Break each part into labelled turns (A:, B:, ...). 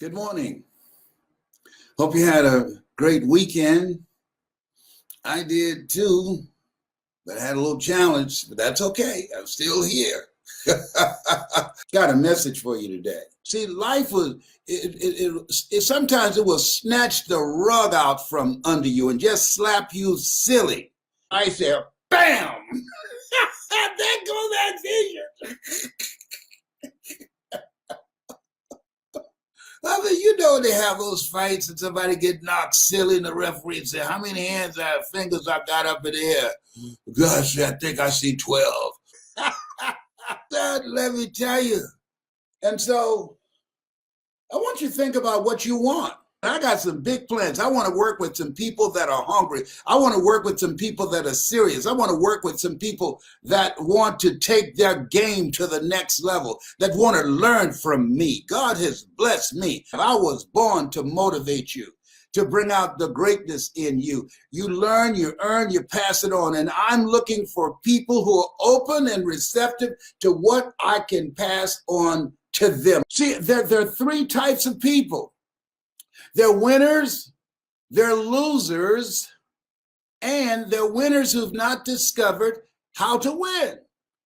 A: Good morning. Hope you had a great weekend. I did too, but I had a little challenge, but that's okay. I'm still here. Got a message for you today. See, life was, sometimes it will snatch the rug out from under you and just slap you silly. I said, bam! There goes that vision. I mean, you know they have those fights and somebody get knocked silly and the referee say, how many fingers I got up in the air? Gosh, I think I see 12. Let me tell you. And so I want you to think about what you want. I got some big plans. I want to work with some people that are hungry. I want to work with some people that are serious. I want to work with some people that want to take their game to the next level, that want to learn from me. God has blessed me. I was born to motivate you, to bring out the greatness in you. You learn, you earn, you pass it on. And I'm looking for people who are open and receptive to what I can pass on to them. See, there are three types of people. They're winners, they're losers, and they're winners who've not discovered how to win.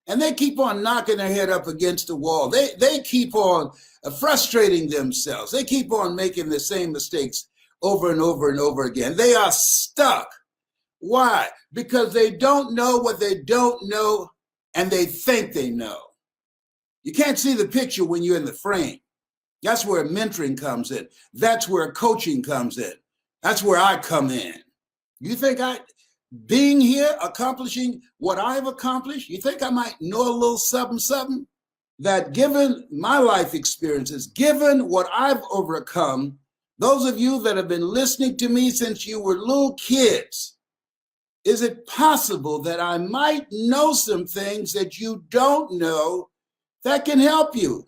A: And they keep on knocking their head up against the wall. They keep on frustrating themselves. They keep on making the same mistakes over and over and over again. They are stuck. Why? Because they don't know what they don't know, and they think they know. You can't see the picture when you're in the frame. That's where mentoring comes in. That's where coaching comes in. That's where I come in. You think being here, accomplishing what I've accomplished, you think I might know a little something? That given my life experiences, given what I've overcome, those of you that have been listening to me since you were little kids, is it possible that I might know some things that you don't know that can help you?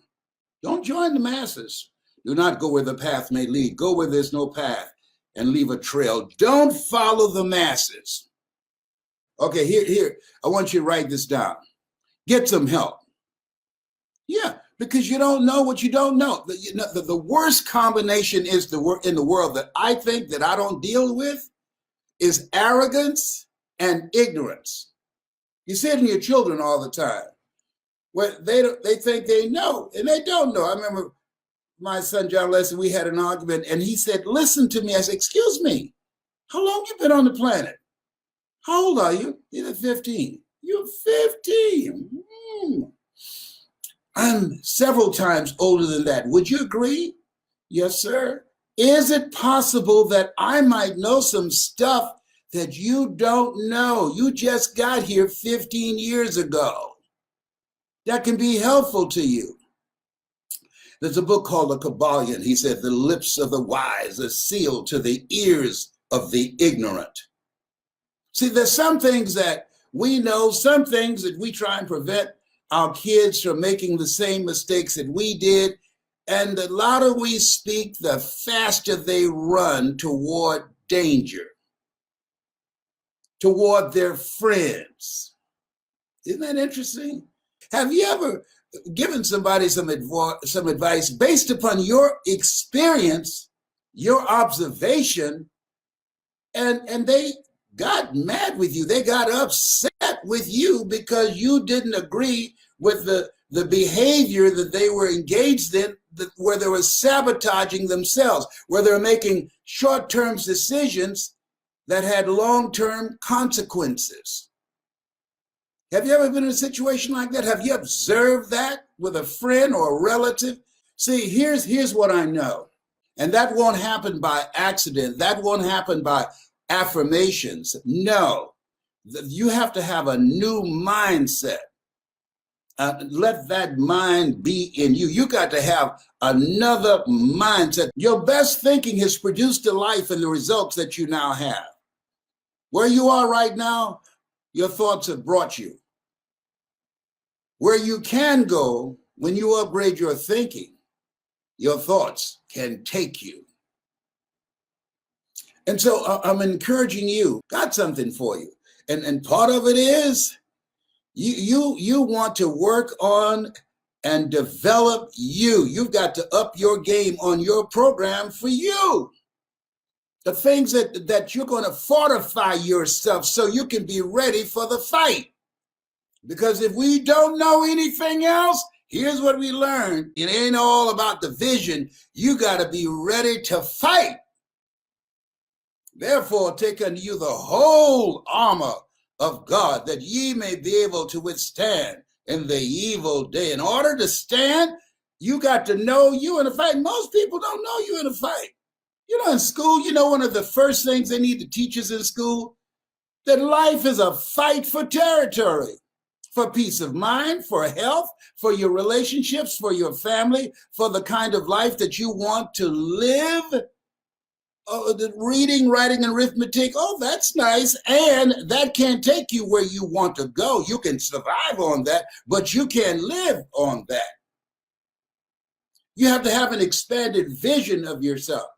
A: Don't join the masses. Do not go where the path may lead. Go where there's no path and leave a trail. Don't follow the masses. Okay, here. I want you to write this down. Get some help. Yeah, because you don't know what you don't know. The worst combination in the world that I think that I don't deal with is arrogance and ignorance. You see it in your children all the time. Well, they think they know, and they don't know. I remember my son, John Leslie, we had an argument, and he said, listen to me. I said, excuse me, how long you been on the planet? How old are you? He said, 15. You're 15. I'm several times older than that. Would you agree? Yes, sir. Is it possible that I might know some stuff that you don't know? You just got here 15 years ago. That can be helpful to you. There's a book called The Kabbalion. He said, the lips of the wise are sealed to the ears of the ignorant. See, there's some things that we know, some things that we try and prevent our kids from making the same mistakes that we did. And the louder we speak, the faster they run toward danger, toward their friends. Isn't that interesting? Have you ever given somebody some advice based upon your experience, your observation, and they got mad with you? They got upset with you because you didn't agree with the behavior that they were engaged in, where they were sabotaging themselves, where they were making short-term decisions that had long-term consequences. Have you ever been in a situation like that? Have you observed that with a friend or a relative? See, here's what I know. And that won't happen by accident. That won't happen by affirmations. No, you have to have a new mindset. Let that mind be in you. You got to have another mindset. Your best thinking has produced the life and the results that you now have. Where you are right now, your thoughts have brought you. Where you can go when you upgrade your thinking, your thoughts can take you. And so I'm encouraging you, got something for you. And part of it is you want to work on and develop you. You've got to up your game on your program for you. The things that you're going to fortify yourself so you can be ready for the fight. Because if we don't know anything else, here's what we learned. It ain't all about the vision. You got to be ready to fight. Therefore, take unto you the whole armor of God, that ye may be able to withstand in the evil day. In order to stand, you got to know you in a fight. Most people don't know you in a fight. You know, in school, you know, one of the first things they need to teach us in school, that life is a fight for territory, for peace of mind, for health, for your relationships, for your family, for the kind of life that you want to live. The reading, writing, and arithmetic, oh, that's nice. And that can't take you where you want to go. You can survive on that, but you can't live on that. You have to have an expanded vision of yourself.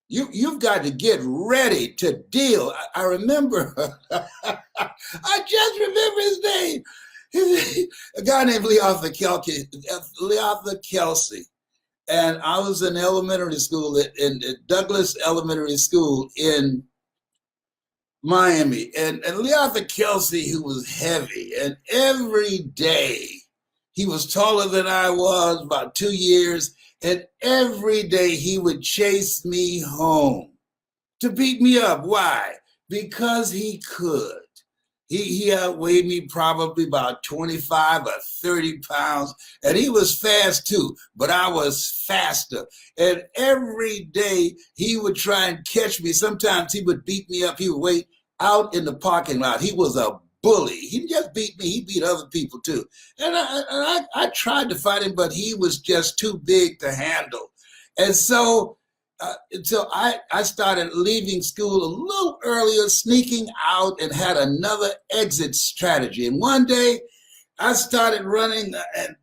A: You've got to get ready to deal. I remember, I just remember his name. A guy named Leotha Kelsey. And I was in elementary school in Douglas Elementary School in Miami. And Leotha Kelsey, who was heavy, and every day he was taller than I was, about 2 years. And every day he would chase me home to beat me up. Why? Because he could. He outweighed me probably about 25 or 30 pounds, and he was fast too, but I was faster. And every day he would try and catch me. Sometimes he would beat me up. He would wait out in the parking lot. He was a bully. He didn't just beat me, he beat other people too. And I tried to fight him, but he was just too big to handle. And so I started leaving school a little earlier, sneaking out, and had another exit strategy. And one day I started running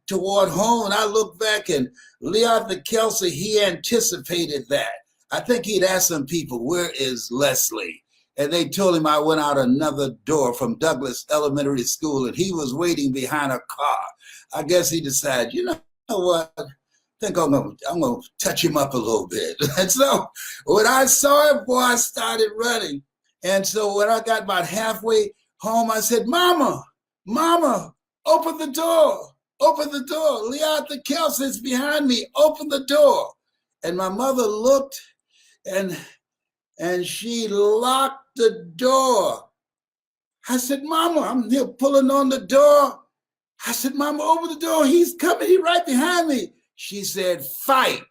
A: toward home, and I looked back, and Leotha Kelsey, he anticipated that. I think he'd asked some people, where is Leslie? And they told him I went out another door from Douglas Elementary School, and he was waiting behind a car. I guess he decided, you know what? I think I'm gonna touch him up a little bit. And so when I saw him, boy, I started running. And so when I got about halfway home, I said, Mama, open the door. Open the door. Leotha Kelsey's behind me. Open the door. And my mother looked, and she locked the door. I said, Mama, I'm here pulling on the door. I said, Mama, open the door. He's coming. He's right behind me. She said, fight.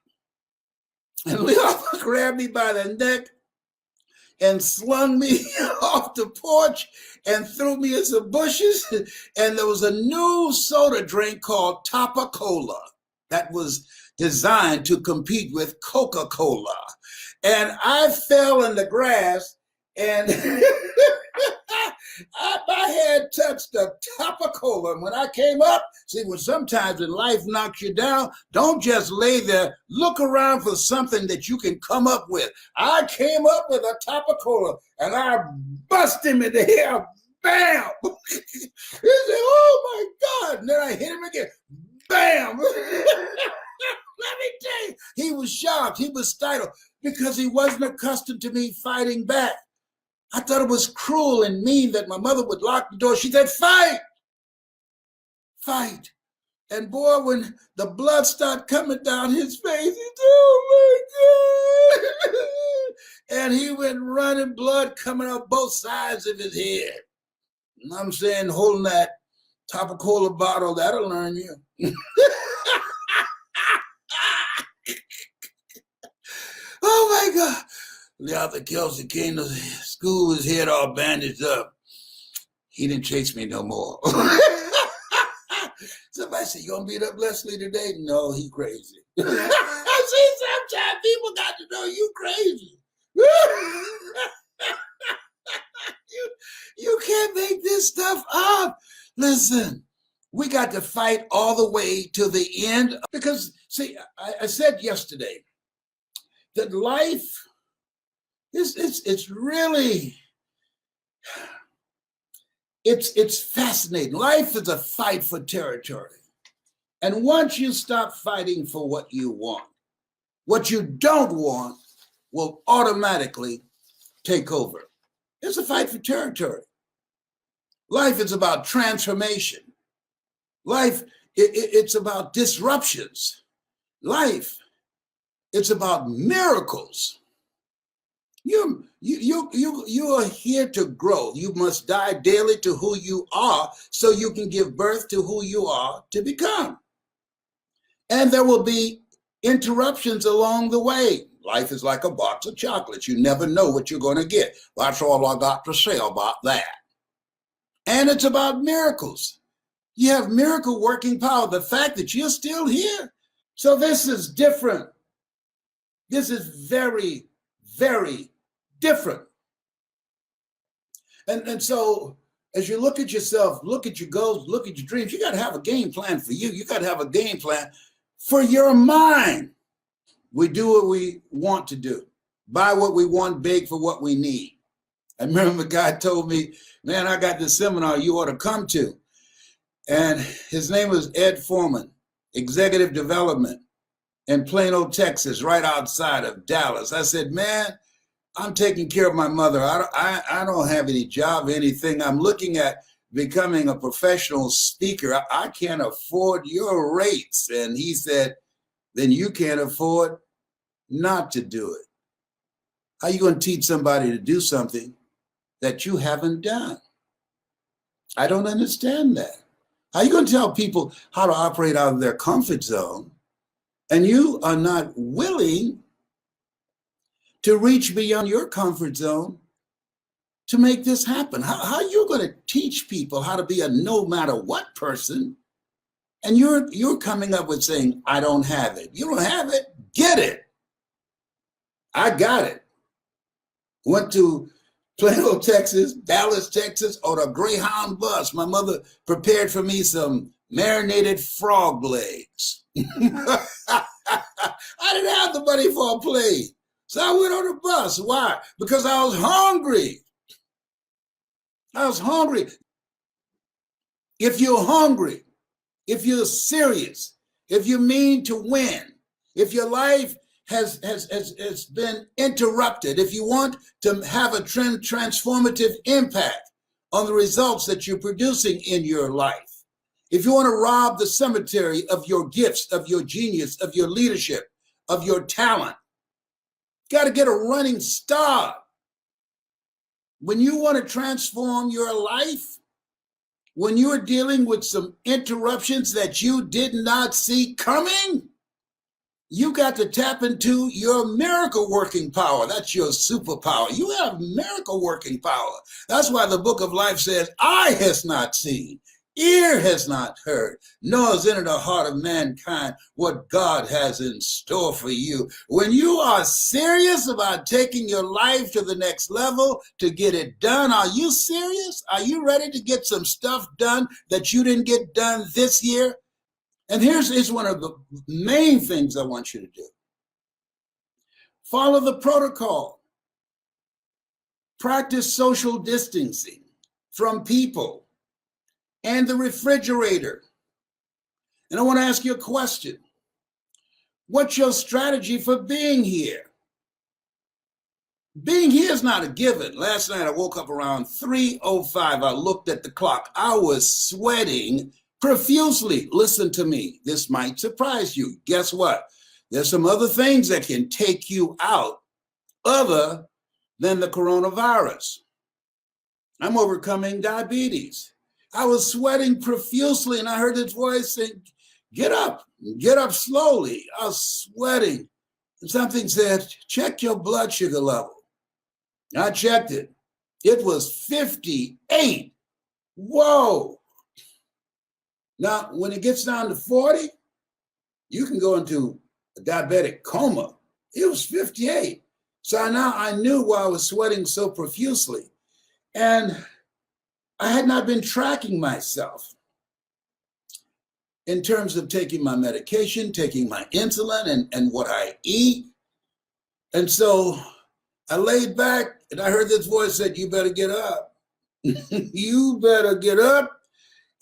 A: And Leotha grabbed me by the neck and slung me off the porch and threw me in some bushes. And there was a new soda drink called Topa-Cola that was designed to compete with Coca-Cola. And I fell in the grass, and my head touched the Topa-Cola. And when I came up, see, when sometimes when life knocks you down, don't just lay there. Look around for something that you can come up with. I came up with a Topa-Cola, and I bust him in the head. Bam! He said, oh, my God. And then I hit him again. Bam! Let me tell you, he was shocked. He was startled because he wasn't accustomed to me fighting back. I thought it was cruel and mean that my mother would lock the door. She said, fight, fight. And boy, when the blood started coming down his face, he said, oh my God. And he went running, blood coming up both sides of his head. And I'm saying, holding that Topa-Cola bottle, that'll learn you. Oh my God. Leotha Kelsey came to school with his head all bandaged up. He didn't chase me no more. Somebody said, you gonna beat up Leslie today? No, he crazy. See, sometimes people got to know you crazy. You can't make this stuff up. Listen, we got to fight all the way to the end. Because, see, I said yesterday that life, it's really, it's fascinating. Life is a fight for territory. And once you stop fighting for what you don't want will automatically take over. It's a fight for territory. Life is about transformation. Life, it's about disruptions. Life, it's about miracles. You are here to grow. You must die daily to who you are so you can give birth to who you are to become. And there will be interruptions along the way. Life is like a box of chocolates. You never know what you're going to get. That's all I got to say about that. And it's about miracles. You have miracle working power. The fact that you're still here. So this is different. This is very, very different. And so as you look at yourself, look at your goals, look at your dreams, you got to have a game plan for you. You got to have a game plan for your mind. We do what we want to do, buy what we want, beg for what we need. I remember a guy told me, man, I got this seminar you ought to come to. And his name was Ed Foreman, Executive Development in Plano, Texas, right outside of Dallas. I said, man, I'm taking care of my mother. I don't have any job or anything. I'm looking at becoming a professional speaker. I can't afford your rates. And he said, then you can't afford not to do it. How are you going to teach somebody to do something that you haven't done? I don't understand that. How are you going to tell people how to operate out of their comfort zone and you are not willing to reach beyond your comfort zone to make this happen? How are you going to teach people how to be a no matter what person and you're coming up with saying, I don't have it. You don't have it? Get it. I got it. Went to Plano, Texas, Dallas, Texas, on a Greyhound bus. My mother prepared for me some marinated frog legs. I didn't have the money for a plane. So I went on a bus. Why? Because I was hungry. I was hungry. If you're hungry, if you're serious, if you mean to win, if your life has been interrupted, if you want to have a transformative impact on the results that you're producing in your life, if you want to rob the cemetery of your gifts, of your genius, of your leadership, of your talent, you got to get a running start. When you want to transform your life, when you are dealing with some interruptions that you did not see coming, you got to tap into your miracle working power. That's your superpower. You have miracle working power. That's why the book of life says, eye has not seen, ear has not heard, nor has entered the heart of mankind what God has in store for you. When you are serious about taking your life to the next level to get it done, are you serious? Are you ready to get some stuff done that you didn't get done this year? And here's one of the main things I want you to do. Follow the protocol. Practice social distancing from people and the refrigerator. And I want to ask you a question. What's your strategy for being here? Being here is not a given. Last night I woke up around 3:05. I looked at the clock. I was sweating profusely. Listen to me. This might surprise you. Guess what? There's some other things that can take you out other than the coronavirus. I'm overcoming diabetes. I was sweating profusely and I heard this voice saying, get up slowly. I was sweating. And something said, check your blood sugar level. I checked it. It was 58. Whoa. Now, when it gets down to 40, you can go into a diabetic coma. It was 58. So now I knew why I was sweating so profusely. And I had not been tracking myself in terms of taking my medication, taking my insulin, and what I eat. And so I laid back and I heard this voice said, you better get up. You better get up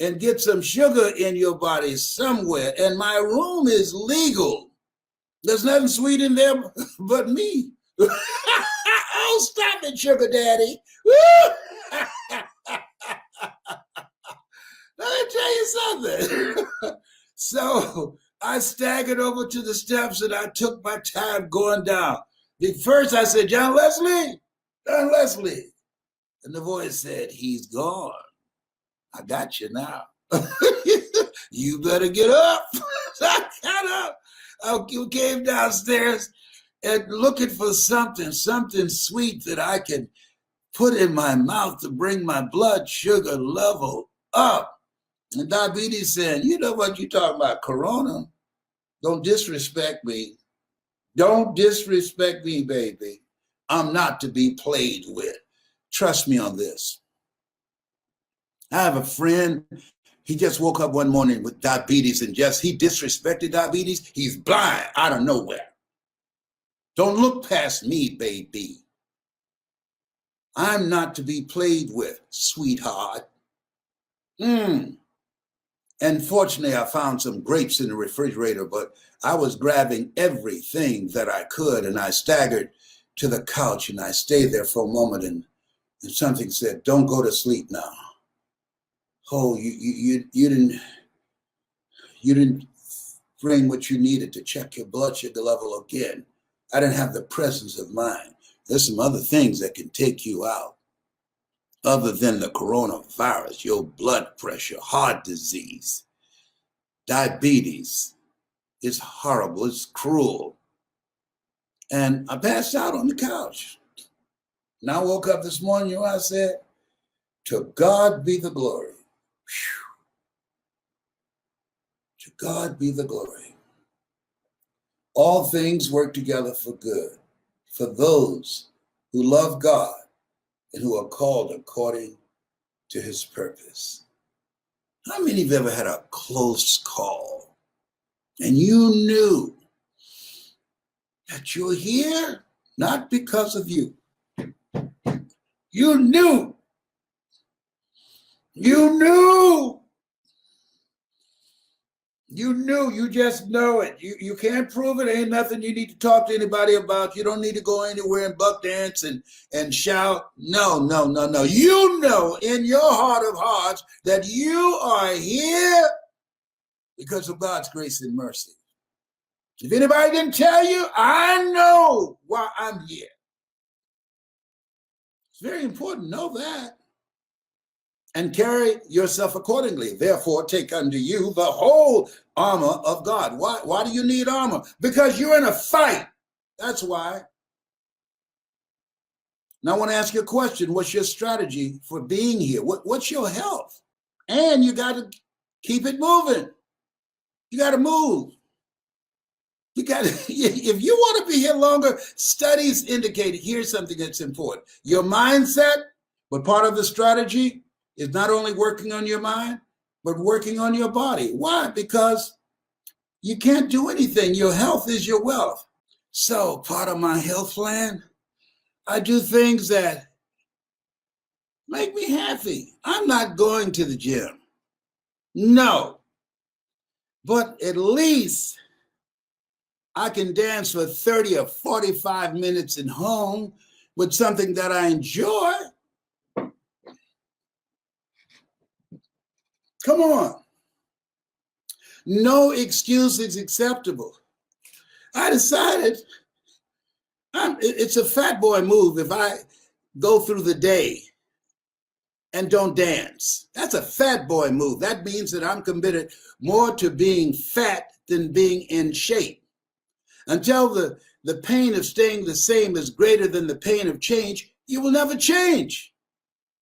A: and get some sugar in your body somewhere. And my room is legal. There's nothing sweet in there but me. Oh, stop it, sugar daddy. Let me tell you something. So I staggered over to the steps and I took my time going down. First I said, John Leslie. And the voice said, he's gone. I got you now. You better get up. So I got up. I came downstairs and looking for something sweet that I can put in my mouth to bring my blood sugar level up. And diabetes said, you know what you're talking about, Corona. Don't disrespect me. Don't disrespect me, baby. I'm not to be played with. Trust me on this. I have a friend. He just woke up one morning with diabetes and he disrespected diabetes. He's blind out of nowhere. Don't look past me, baby. I'm not to be played with, sweetheart. And fortunately, I found some grapes in the refrigerator, but I was grabbing everything that I could, and I staggered to the couch, and I stayed there for a moment, and something said, don't go to sleep now. Oh, you didn't bring what you needed to check your blood sugar level again. I didn't have the presence of mind. There's some other things that can take you out other than the coronavirus, your blood pressure, heart disease, diabetes. It's horrible. It's cruel. And I passed out on the couch. And I woke up this morning, you know what I said? To God be the glory. Whew. To God be the glory. All things work together for good, for those who love God and who are called according to his purpose. How many of you ever had a close call and you knew that you're here not because of you? You knew. You just know it. You can't prove it. Ain't nothing you need to talk to anybody about. You don't need to go anywhere and buck dance and shout. No. You know in your heart of hearts that you are here because of God's grace and mercy. If anybody didn't tell you, I know why I'm here. It's very important to know that. And carry yourself accordingly. Therefore, take unto you the whole armor of God. Why do you need armor? Because you're in a fight. That's why. Now I want to ask you a question. What's your strategy for being here? What's your health? And you got to keep it moving. You got to move. If you want to be here longer, studies indicate, here's something that's important. Your mindset, but part of the strategy is not only working on your mind, but working on your body. Why? Because you can't do anything. Your health is your wealth. So part of my health plan, I do things that make me happy. I'm not going to the gym. No. But at least I can dance for 30 or 45 minutes at home with something that I enjoy. Come on. No excuse is acceptable. I decided it's a fat boy move if I go through the day and don't dance. That's a fat boy move. That means that I'm committed more to being fat than being in shape. Until the pain of staying the same is greater than the pain of change, you will never change.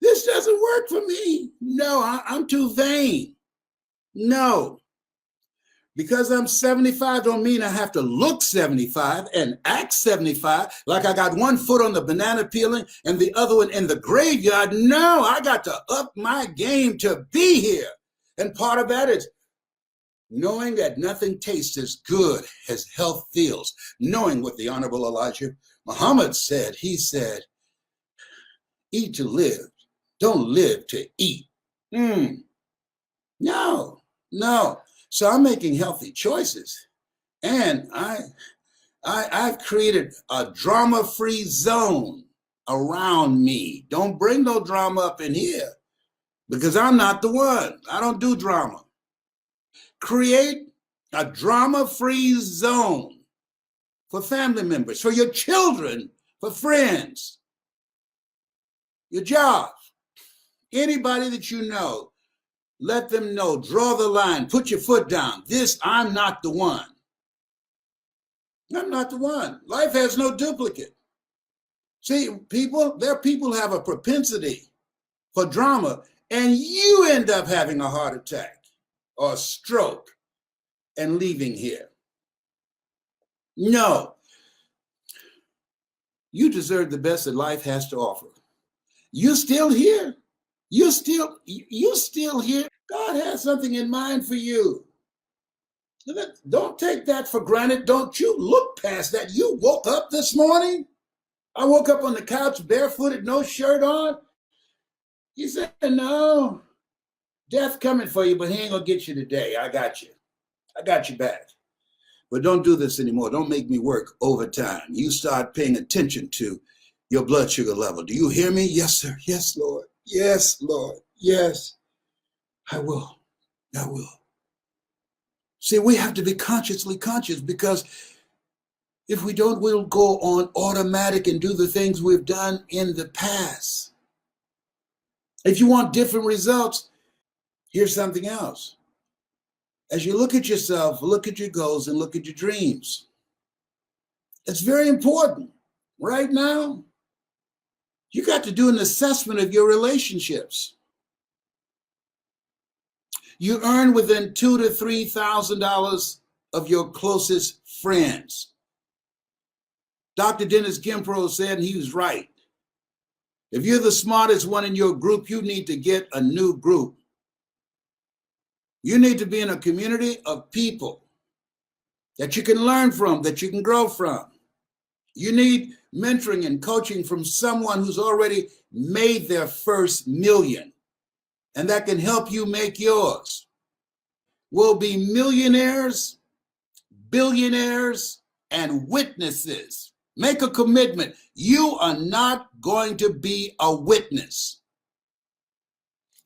A: This doesn't work for me. No, I'm too vain. No. Because I'm 75 don't mean I have to look 75 and act 75 like I got one foot on the banana peeling and the other one in the graveyard. No, I got to up my game to be here. And part of that is knowing that nothing tastes as good as health feels. Knowing what the Honorable Elijah Muhammad said. He said, eat to live, don't live to eat. No, no. So I'm making healthy choices. And I've created a drama-free zone around me. Don't bring no drama up in here because I'm not the one. I don't do drama. Create a drama-free zone for family members, for your children, for friends, your job, anybody that you know. Let them know, draw the line, put your foot down. I'm not the one. I'm not the one. Life has no duplicate. See, there are people who have a propensity for drama, and you end up having a heart attack or a stroke and leaving here. No, you deserve the best that life has to offer. You're still here. You're still here. God has something in mind for you. Don't take that for granted. Don't you look past that. You woke up this morning. I woke up on the couch barefooted, no shirt on. You said, no, death coming for you, but he ain't gonna get you today. I got you. I got you back. But don't do this anymore. Don't make me work overtime. You start paying attention to your blood sugar level. Do you hear me? Yes, sir. Yes, Lord. Yes, Lord. Yes, I will. I will. See, we have to be consciously conscious, because if we don't, we'll go on automatic and do the things we've done in the past. If you want different results, here's something else. As you look at yourself, look at your goals, and look at your dreams. It's very important. Right now, you got to do an assessment of your relationships. You earn within $2,000 to $3,000 of your closest friends. Dr. Dennis Kimpro said, and he was right. If you're the smartest one in your group, you need to get a new group. You need to be in a community of people that you can learn from, that you can grow from. You need mentoring and coaching from someone who's already made their first million, and that can help you make yours. We'll be millionaires, billionaires, and witnesses. Make a commitment. You are not going to be a witness.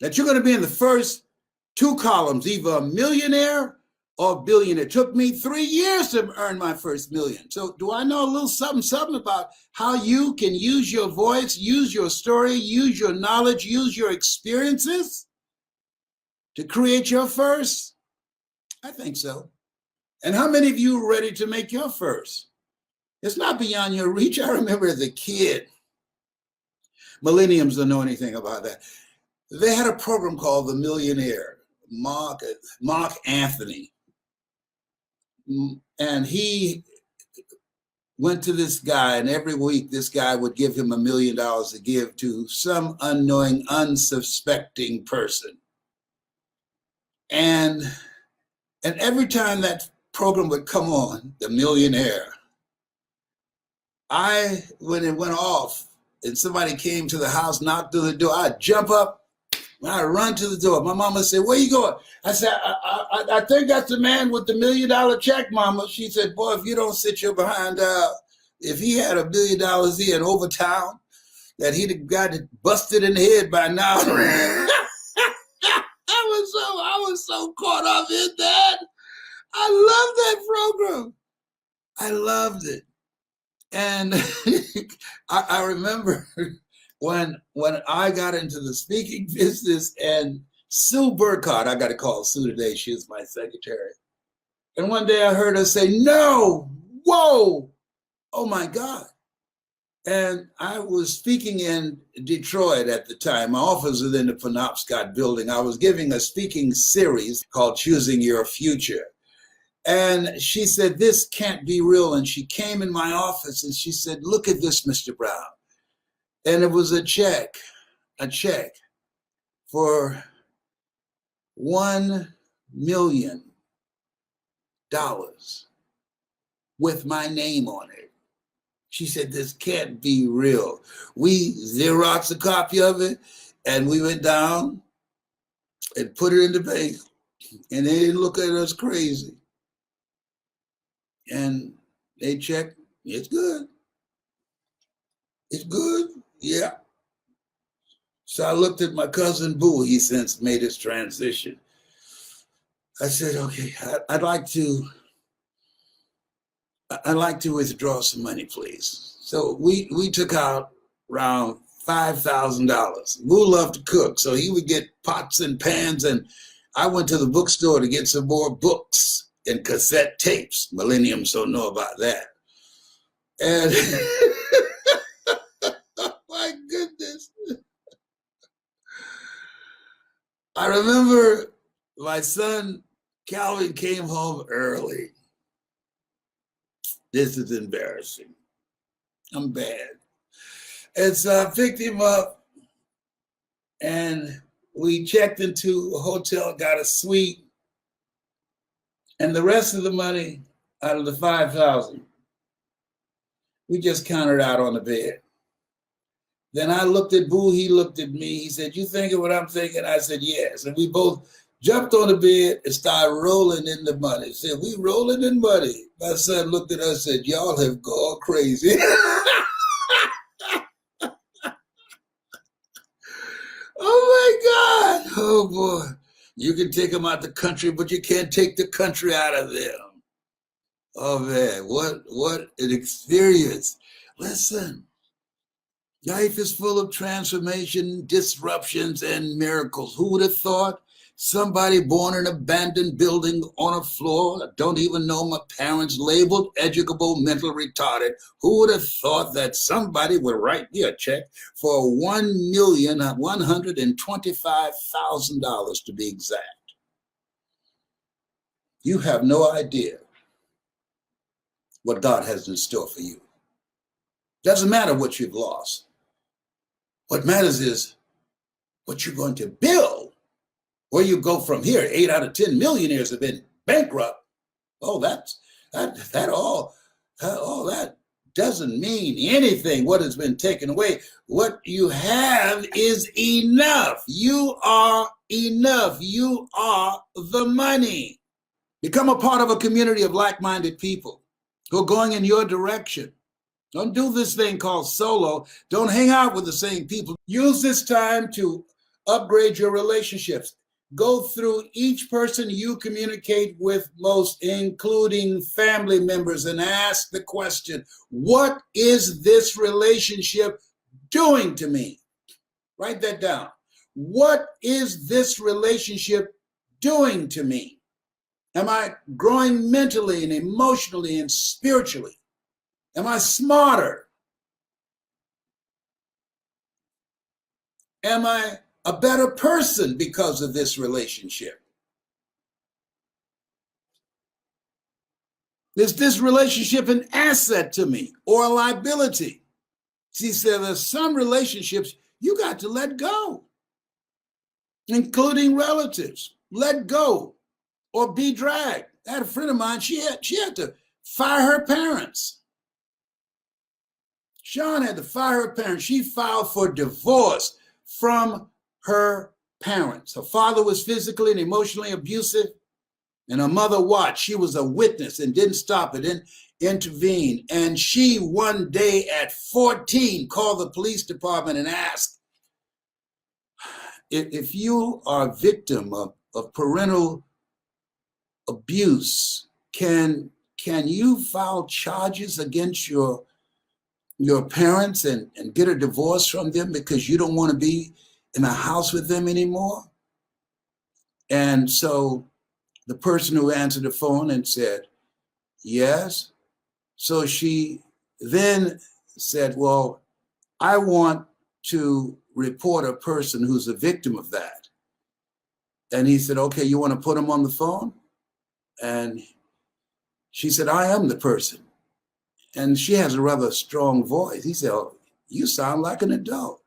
A: That you're going to be in the first two columns, either a millionaire or a billionaire. It took me 3 years to earn my first million. So do I know a little something about how you can use your voice, use your story, use your knowledge, use your experiences to create your first? I think so. And how many of you are ready to make your first? It's not beyond your reach. I remember as a kid, millenniums don't know anything about that. They had a program called The Millionaire, Mark Anthony. And he went to this guy, and every week this guy would give him $1 million to give to some unknowing, unsuspecting person. And every time that program would come on, The Millionaire, when it went off and somebody came to the house, knocked on the door, I'd jump up and I'd run to the door. My mama said, "Where you going?" I said, I think that's the man with the $1 million check, Mama. She said, "Boy, if you don't sit your behind down, if he had $1 million here in Overtown, that he'd have got it busted in the head by now." I was so caught up in that. I loved that program. I loved it. And I remember when I got into the speaking business, and Sue Burkhardt, I got to call Sue today, she was my secretary. And one day I heard her say, "No, whoa, oh my God." And I was speaking in Detroit at the time. My office was in the Penobscot building. I was giving a speaking series called Choosing Your Future. And she said, "This can't be real." And she came in my office and she said, "Look at this, Mr. Brown." And it was a check for $1 million with my name on it. She said, "This can't be real." We Xeroxed a copy of it, and we went down and put it in the bank. And they didn't look at us crazy. And they checked, it's good. It's good. Yeah. So I looked at my cousin Boo. He since made his transition. I said, okay, I'd like to withdraw some money, please. So we took out around $5,000. Boo loved to cook, so he would get pots and pans, and I went to the bookstore to get some more books and cassette tapes. Millenniums don't know about that. And my goodness. I remember my son Calvin came home early. This is embarrassing. I'm bad. And so I picked him up and we checked into a hotel, got a suite, and the rest of the money out of the 5,000, we just counted out on the bed. Then I looked at Boo, he looked at me. He said, you thinking what I'm thinking? I said, yes. And we both jumped on the bed and started rolling in the money. Said, we rolling in money. My son looked at us and said, y'all have gone crazy. Oh my God. Oh boy. You can take them out the country, but you can't take the country out of them. Oh man, what an experience. Listen. Life is full of transformation, disruptions, and miracles. Who would have thought somebody born in an abandoned building on a floor, I don't even know my parents, labeled educable, mental retarded? Who would have thought that somebody would write me a check for $1,125,000 to be exact? You have no idea what God has in store for you. Doesn't matter what you've lost. What matters is what you're going to build. Where you go from here. 8 out of 10 millionaires have been bankrupt. Oh, that doesn't mean anything. What has been taken away. What you have is enough. You are enough. You are the money. Become a part of a community of like-minded people who are going in your direction. Don't do this thing called solo. Don't hang out with the same people. Use this time to upgrade your relationships. Go through each person you communicate with most, including family members, and ask the question, what is this relationship doing to me? Write that down. What is this relationship doing to me? Am I growing mentally and emotionally and spiritually? Am I smarter? Am I a better person because of this relationship? Is this relationship an asset to me or a liability? See, so there's some relationships you got to let go, including relatives. Let go or be dragged. I had a friend of mine, she had to fire her parents. Sean had to fire her parents. She filed for divorce from her parents. Her father was physically and emotionally abusive, and her mother watched. She was a witness and didn't stop it, didn't intervene. And she, one day at 14, called the police department and asked, if you are a victim of parental abuse, can you file charges against your parents and get a divorce from them because you don't want to be in a house with them anymore? And so the person who answered the phone and said, yes. So she then said, well, I want to report a person who's a victim of that. And he said, okay, you want to put him on the phone? And she said, I am the person. And she has a rather strong voice. He said, oh, you sound like an adult.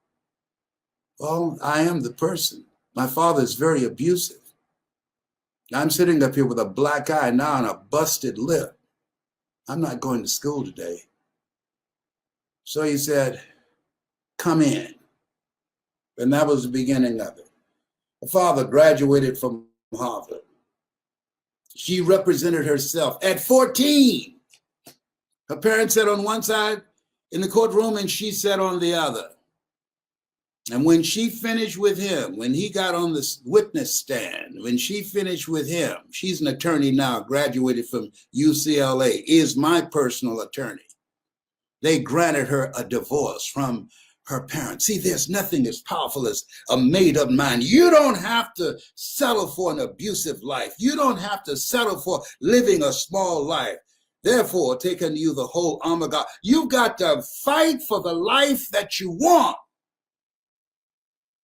A: Well, I am the person. My father is very abusive. I'm sitting up here with a black eye now and a busted lip. I'm not going to school today. So he said, come in. And that was the beginning of it. Her father graduated from Harvard. She represented herself at 14. Her parents sat on one side in the courtroom and she sat on the other. And when she finished with him, when he got on the witness stand, when she finished with him, she's an attorney now, graduated from UCLA, is my personal attorney. They granted her a divorce from her parents. See, there's nothing as powerful as a made-up mind. You don't have to settle for an abusive life. You don't have to settle for living a small life. Therefore, take unto you the whole armor of God. You've got to fight for the life that you want.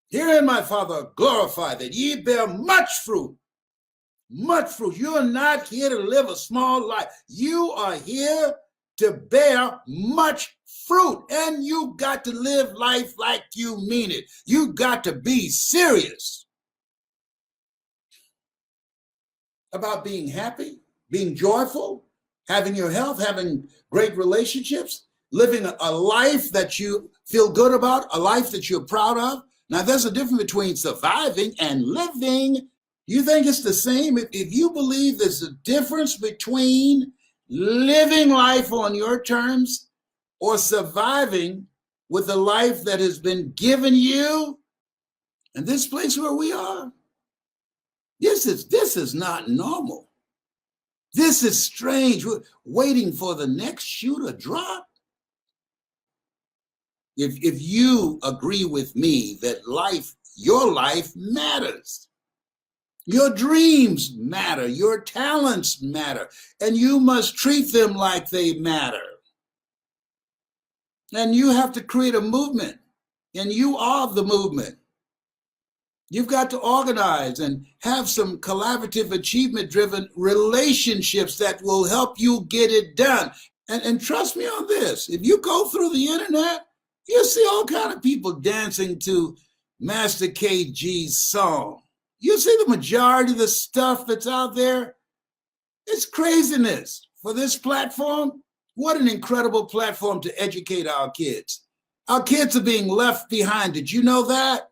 A: Herein my Father glorify that ye bear much fruit. Much fruit. You're not here to live a small life. You are here to bear much fruit. And you got to live life like you mean it. You got to be serious about being happy, being joyful, having your health, having great relationships, living a life that you feel good about, a life that you're proud of. Now, there's a difference between surviving and living. You think it's the same? If you believe there's a difference between living life on your terms or surviving with the life that has been given you, and this place where we are, this is not normal. This is strange. We're waiting for the next shoe to drop. If you agree with me that life, your life matters, your dreams matter, your talents matter, and you must treat them like they matter. And you have to create a movement, and you are the movement. You've got to organize and have some collaborative, achievement-driven relationships that will help you get it done. And trust me on this, if you go through the internet, you see all kinds of people dancing to Master KG's song. You see the majority of the stuff that's out there. It's craziness. For this platform, what an incredible platform to educate our kids. Our kids are being left behind. Did you know that?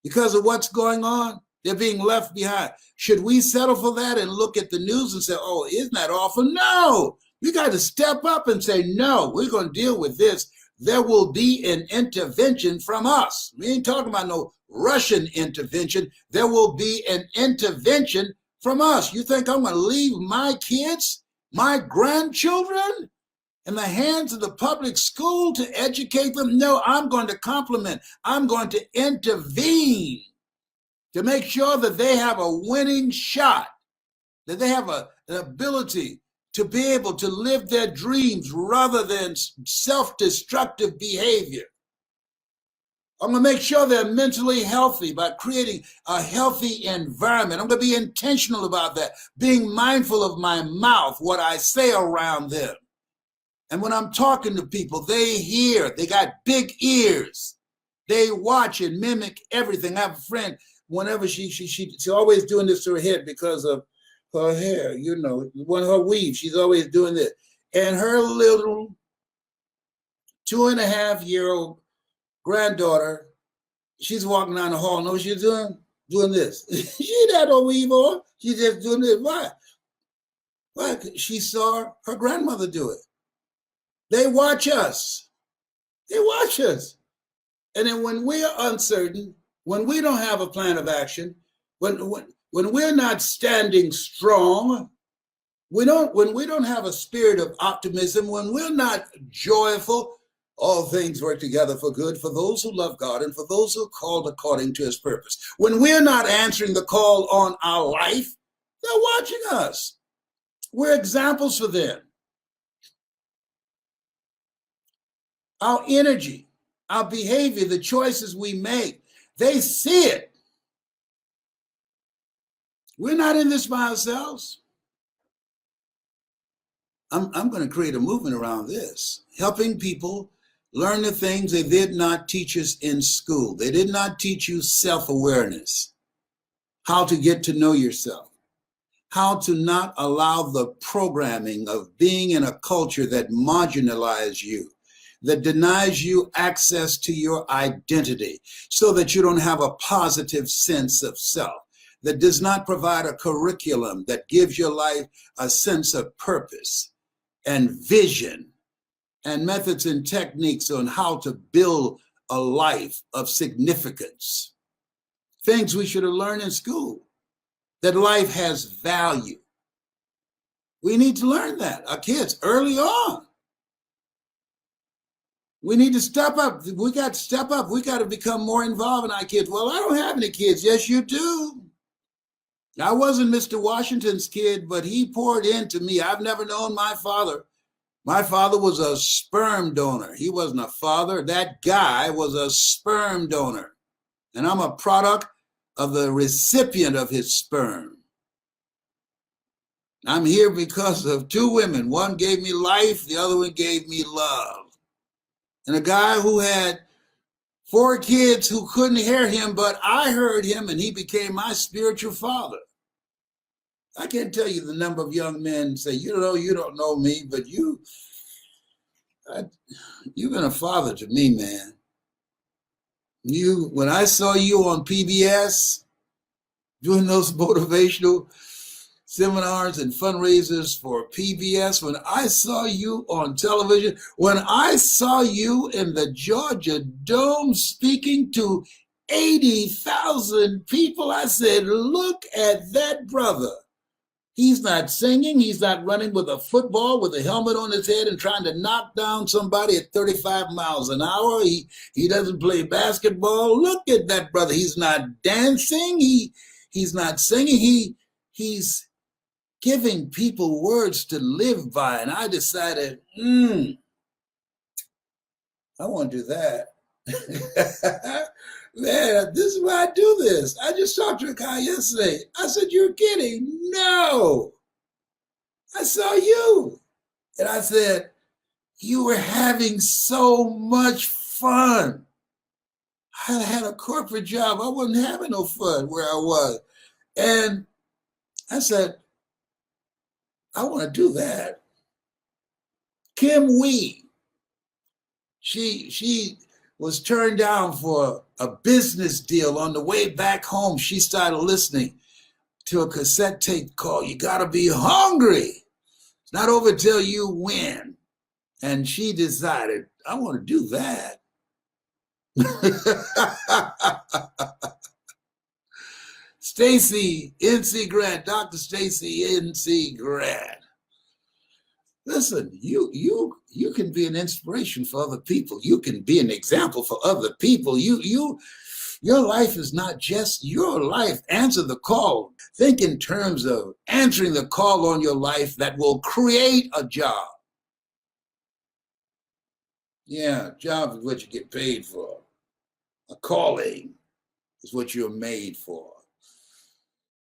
A: Because of what's going on, they're being left behind. Should we settle for that and look at the news and say, oh, isn't that awful? No, we got to step up and say, no, we're going to deal with this. There will be an intervention from us. We ain't talking about no Russian intervention. There will be an intervention from us. You think I'm going to leave my kids, my grandchildren, in the hands of the public school to educate them? No, I'm going to complement. I'm going to intervene to make sure that they have a winning shot, that they have an ability to be able to live their dreams rather than self-destructive behavior. I'm going to make sure they're mentally healthy by creating a healthy environment. I'm going to be intentional about that, being mindful of my mouth, what I say around them. And when I'm talking to people, they hear, they got big ears. They watch and mimic everything. I have a friend, whenever she's always doing this to her head because of her hair, you know, when her weave, she's always doing this. And her little 2.5-year-old granddaughter, she's walking down the hall. Know what she's doing? Doing this. She had no weave on. She's just doing this. Why? Why? She saw her grandmother do it. They watch us. They watch us. And then when we're uncertain, when we don't have a plan of action, when we're not standing strong, when we don't have a spirit of optimism, when we're not joyful, all things work together for good for those who love God and for those who are called according to his purpose. When we're not answering the call on our life, they're watching us. We're examples for them. Our energy, our behavior, the choices we make, they see it. We're not in this by ourselves. I'm going to create a movement around this, helping people learn the things they did not teach us in school. They did not teach you self-awareness, how to get to know yourself, how to not allow the programming of being in a culture that marginalizes you, that denies you access to your identity so that you don't have a positive sense of self, that does not provide a curriculum that gives your life a sense of purpose and vision and methods and techniques on how to build a life of significance. Things we should have learned in school, that life has value. We need to learn that, our kids, early on. We need to step up. We got to step up. We got to become more involved in our kids. Well, I don't have any kids. Yes, you do. I wasn't Mr. Washington's kid, but he poured into me. I've never known my father. My father was a sperm donor. He wasn't a father. That guy was a sperm donor. And I'm a product of the recipient of his sperm. I'm here because of two women. One gave me life, the other one gave me love. And a guy who had 4 kids who couldn't hear him, but I heard him, and he became my spiritual father. I can't tell you the number of young men say, you don't know me, but you've been a father to me, man. When I saw you on PBS doing those motivational seminars and fundraisers for PBS, when I saw you on television, when I saw you in the Georgia Dome speaking to 80,000 people, I said, look at that brother. He's not singing. He's not running with a football with a helmet on his head and trying to knock down somebody at 35 miles an hour. He doesn't play basketball. Look at that brother. He's not dancing. He's not singing. He's giving people words to live by. And I decided, I want to do that. Man, this is why I do this. I just talked to a guy yesterday. I said, you're kidding. No. I saw you. And I said, you were having so much fun. I had a corporate job. I wasn't having no fun where I was. And I said, I want to do that. Kim Wee, she was turned down for a business deal. On the way back home, she started listening to a cassette tape called You Gotta Be Hungry. It's not over till you win. And she decided, I want to do that. Stacy N.C. Grant, Dr. Stacy N.C. Grant. Listen, you can be an inspiration for other people. You can be an example for other people. Your life is not just your life. Answer the call. Think in terms of answering the call on your life that will create a job. Yeah, job is what you get paid for. A calling is what you're made for.